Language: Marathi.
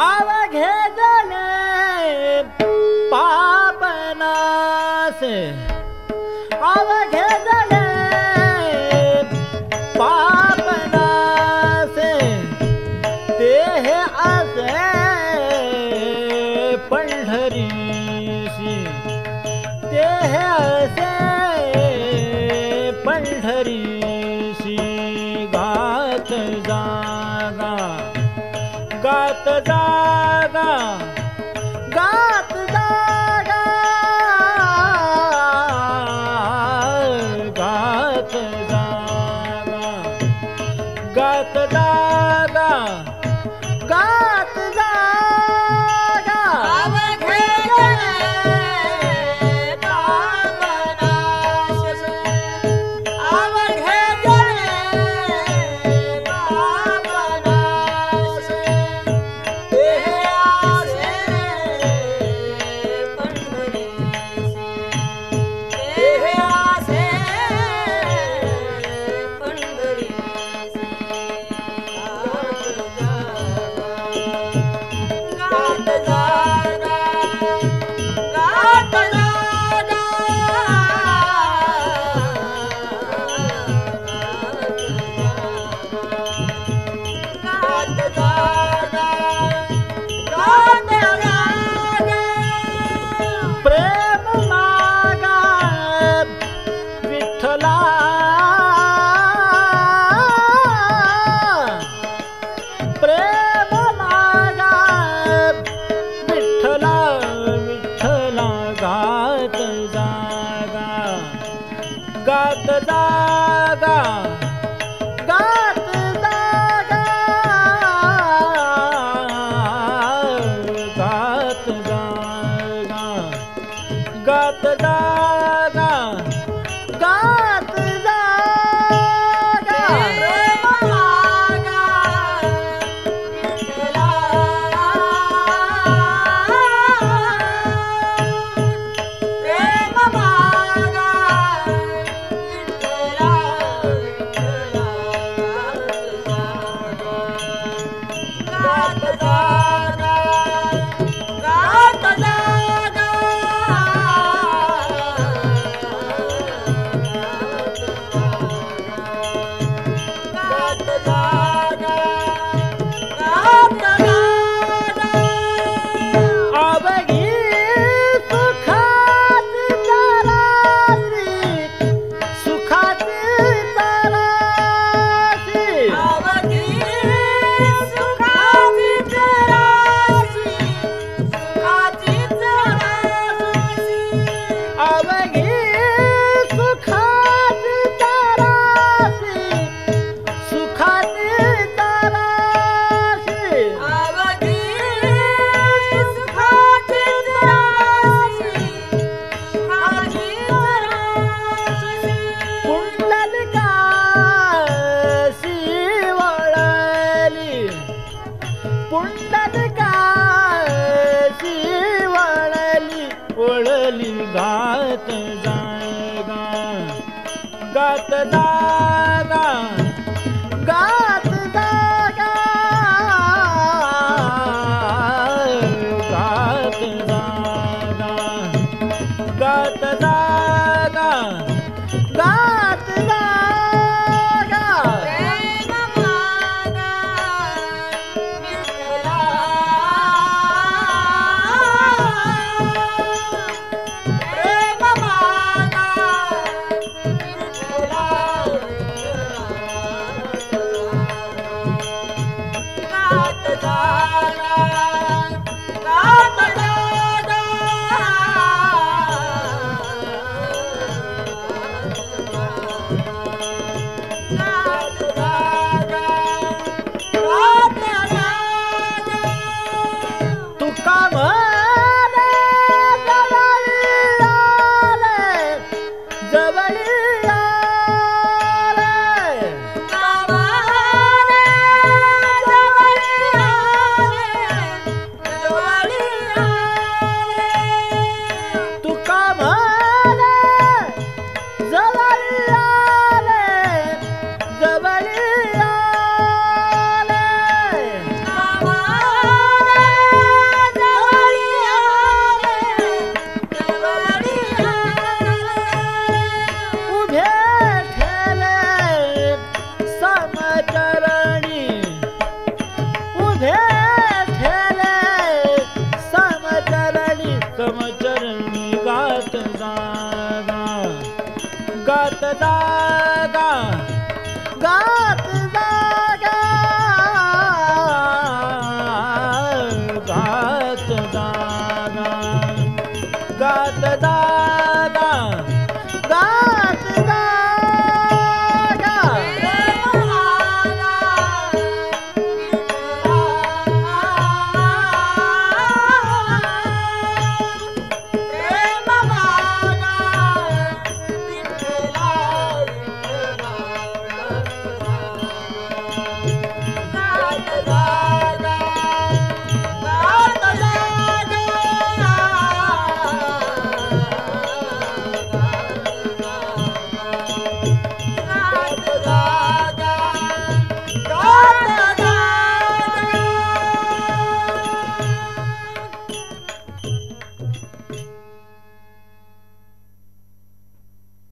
अवघे जले पापनाश अवघे जले पापनाश ते हे असे पंढरीशी ते हे असे पंढरीशी गात जागा गात जागा गात जागा गात जागा गात जागा गात जागा अवघे जले पापनाश अवघे जले पापनाश ते आसे पंढरीसी ते आसे पंढरीसी गात जागा गात जागा गात जागा गात जागा प्रेम मागा विठ्ठला प्रेम मागा विठ्ठला विठ्ठला गात जागा गात जागा गात जागा गात जागा गात जागा गात जागा प्रेम मागा विठ्ठला प्रेम मागा विठ्ठला विठ्ठला गात जागा गात जागा गात जागा गात जागा अवघी सुखाची तरासी सुखाची तरासी अवघी सुखाची तरासी सुखाची तरासी अवघी सुखाची तरासी सुखाची तरासी अवघी सुखाची तरासी सुखाची तरासी पुंडलिकाशी वळली पुंडलिकाशी वळली वळली गात जागा गात जागा गात जागा गात जागा गात जागा गात जागा प्रेम मागा विठ्ठला प्रेम मागा विठ्ठला गात जागा गात जागा जागा